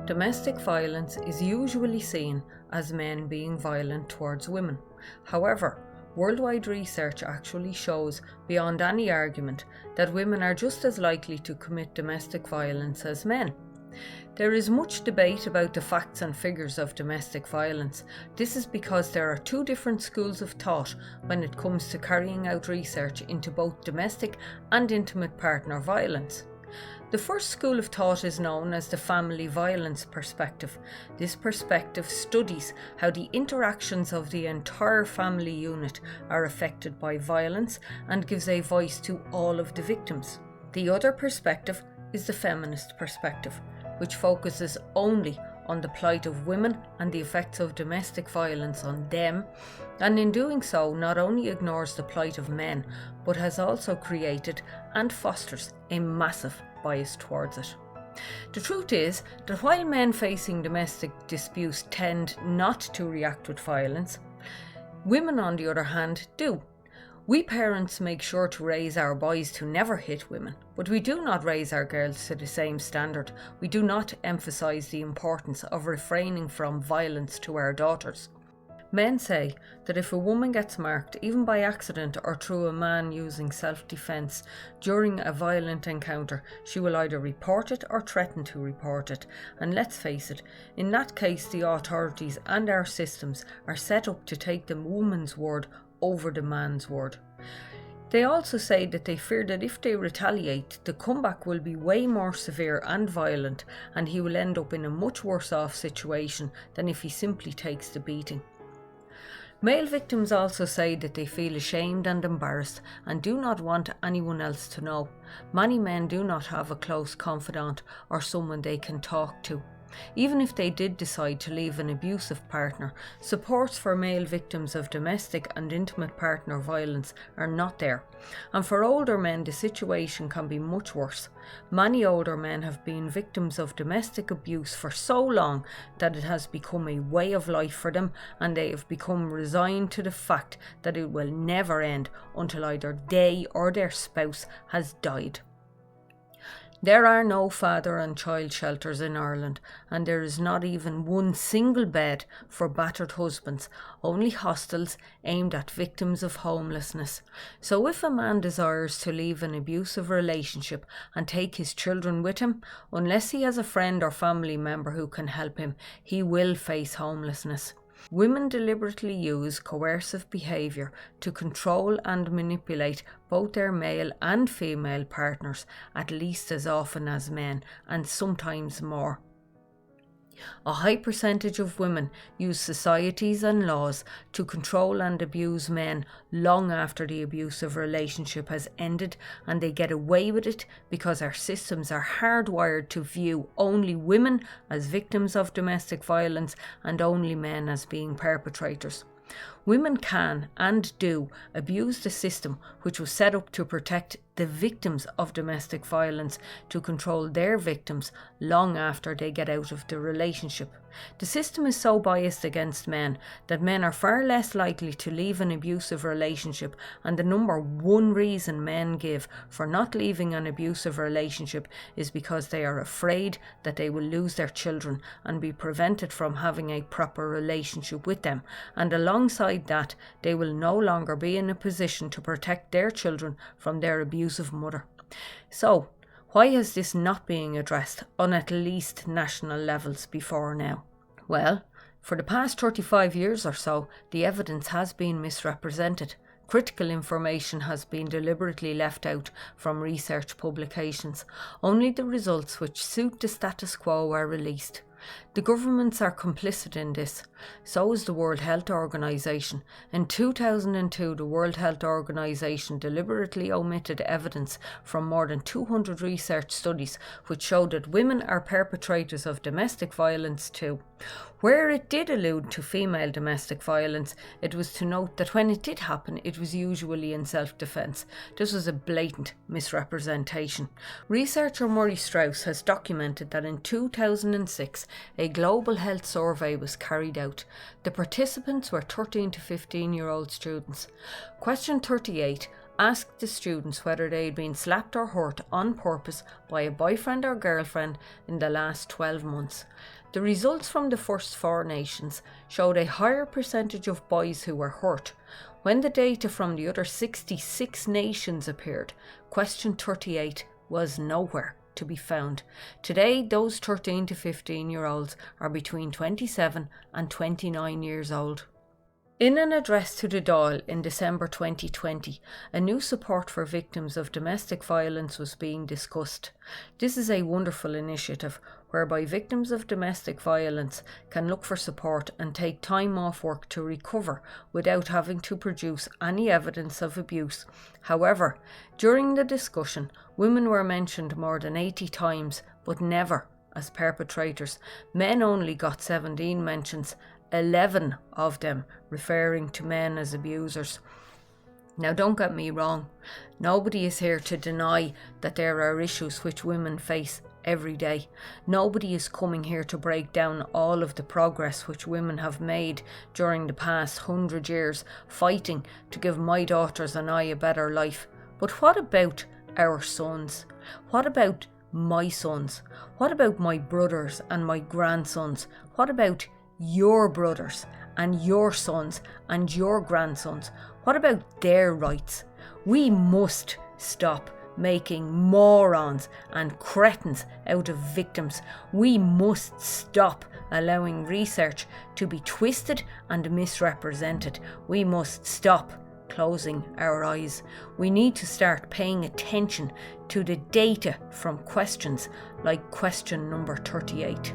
Domestic violence is usually seen as men being violent towards women. However, worldwide research actually shows beyond any argument that women are just as likely to commit domestic violence as men. There is much debate about the facts and figures of domestic violence. This is because there are two different schools of thought when it comes to carrying out research into both domestic and intimate partner violence. The first school of thought is known as the family violence perspective. This perspective studies how the interactions of the entire family unit are affected by violence and gives a voice to all of the victims. The other perspective is the feminist perspective, which focuses only on the plight of women and the effects of domestic violence on them, and in doing so not only ignores the plight of men, but has also created and fosters a massive bias towards it. The truth is that while men facing domestic disputes tend not to react with violence, women on the other hand do. We parents make sure to raise our boys to never hit women, but we do not raise our girls to the same standard. We do not emphasise the importance of refraining from violence to our daughters. Men say that if a woman gets marked, even by accident or through a man using self-defence during a violent encounter, she will either report it or threaten to report it. And let's face it, in that case the authorities and our systems are set up to take the woman's word over the man's word. They also say that they fear that if they retaliate, the comeback will be way more severe and violent, and he will end up in a much worse off situation than if he simply takes the beating. Male victims also say that they feel ashamed and embarrassed and do not want anyone else to know. Many men do not have a close confidant or someone they can talk to. Even if they did decide to leave an abusive partner, supports for male victims of domestic and intimate partner violence are not there. And for older men, the situation can be much worse. Many older men have been victims of domestic abuse for so long that it has become a way of life for them, and they have become resigned to the fact that it will never end until either they or their spouse has died. There are no father and child shelters in Ireland, and there is not even one single bed for battered husbands, only hostels aimed at victims of homelessness. So if a man desires to leave an abusive relationship and take his children with him, unless he has a friend or family member who can help him, he will face homelessness. Women deliberately use coercive behaviour to control and manipulate both their male and female partners at least as often as men, and sometimes more. A high percentage of women use societies and laws to control and abuse men long after the abusive relationship has ended, and they get away with it because our systems are hardwired to view only women as victims of domestic violence and only men as being perpetrators. Women can and do abuse the system which was set up to protect the victims of domestic violence to control their victims long after they get out of the relationship. The system is so biased against men that men are far less likely to leave an abusive relationship, and the number one reason men give for not leaving an abusive relationship is because they are afraid that they will lose their children and be prevented from having a proper relationship with them, and alongside that they will no longer be in a position to protect their children from their abusive mother. So, why is this not being addressed on at least national levels before now? Well, for the past 35 years or so, the evidence has been misrepresented. Critical information has been deliberately left out from research publications. Only the results which suit the status quo are released. The governments are complicit in this. So is the World Health Organization. In 2002, the World Health Organization deliberately omitted evidence from more than 200 research studies which showed that women are perpetrators of domestic violence too. Where it did allude to female domestic violence, it was to note that when it did happen, it was usually in self-defence. This was a blatant misrepresentation. Researcher Murray Strauss has documented that in 2006, a global health survey was carried out. The participants were 13 to 15-year-old students. Question 38 asked the students whether they had been slapped or hurt on purpose by a boyfriend or girlfriend in the last 12 months. The results from the first 4 nations showed a higher percentage of boys who were hurt. When the data from the other 66 nations appeared, question 38 was nowhere to be found. Today, those 13 to 15-year-olds are between 27 and 29 years old. In an address to the Dáil in December 2020, a new support for victims of domestic violence was being discussed. This is a wonderful initiative whereby victims of domestic violence can look for support and take time off work to recover without having to produce any evidence of abuse. However, during the discussion, women were mentioned more than 80 times, but never as perpetrators. Men only got 17 mentions, 11 of them referring to men as abusers. Now, don't get me wrong, nobody is here to deny that there are issues which women face every day. Nobody is coming here to break down all of the progress which women have made during the past 100 years, fighting to give my daughters and I a better life. But what about our sons? What about my sons? What about my brothers and my grandsons? What about your brothers and your sons and your grandsons? What about their rights? We must stop making morons and cretins out of victims. We must stop allowing research to be twisted and misrepresented. We must stop closing our eyes. We need to start paying attention to the data from questions like question number 38.